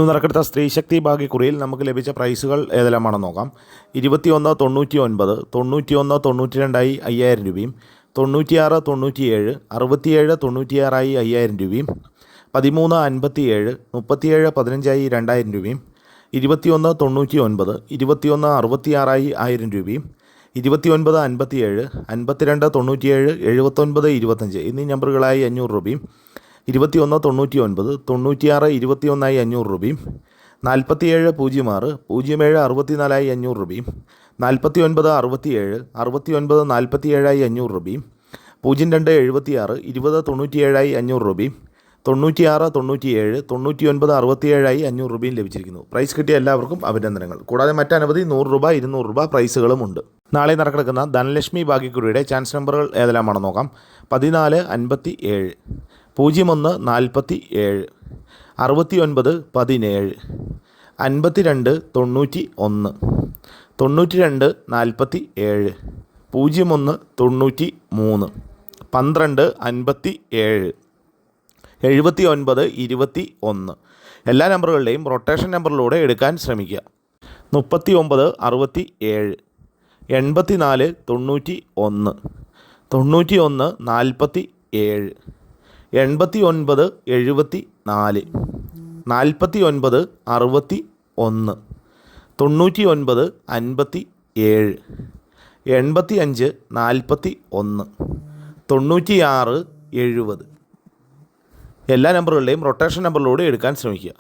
നറുക്കെടുത്ത സ്ത്രീശക്തി ഭാഗ്യക്കുറിയിൽ നമുക്ക് ലഭിച്ച പ്രൈസുകൾ ഏതെല്ലാമാണെന്ന് നോക്കാം. 2199, 91 92ആയി 5000 രൂപയും, 96 97, 67 96ആയി 5000 രൂപയും, 13 57, 37 15ആയി 2000 രൂപയും, 21 99, 21 66ആയി 1000 രൂപയും, 29 57, 52 97, 79 25 എന്നീ നമ്പറുകളായി 500 രൂപയും, 21 99, 96 21ആയി 500 രൂപയും, 47 06, 07 64ആയി 500 രൂപയും, 49 67, 69 47ആയി 500 രൂപയും, 02 76, 20 97ആയി 500 രൂപയും, 96 97, 99 67ആയി 500 രൂപയും ലഭിച്ചിരിക്കുന്നു. പ്രൈസ് കിട്ടിയ എല്ലാവർക്കും അഭിനന്ദനങ്ങൾ. കൂടാതെ മറ്റനവധി 100 രൂപ 200 രൂപ പ്രൈസുകളുമുണ്ട്. നാളെ നറുക്കെടുക്കുന്ന ധനലക്ഷ്മി ഭാഗ്യക്കുറിയുടെ ചാൻസ് നമ്പറുകൾ ഏതെല്ലാമാണെന്ന് നോക്കാം. 14 57, 01 47, 69 17, 52 91, 92 47, 01 93, 12 57, 79 21. എല്ലാ നമ്പറുകളുടെയും റൊട്ടേഷൻ നമ്പറിലൂടെ എടുക്കാൻ ശ്രമിക്കുക. 39 67, 84 91, 91 47, 89 74, 49 61, 99 57, 85 41, 96 70. എല്ലാ നമ്പറുകളുടെയും റൊട്ടേഷൻ നമ്പറിലൂടെ എടുക്കാൻ ശ്രമിക്കുക.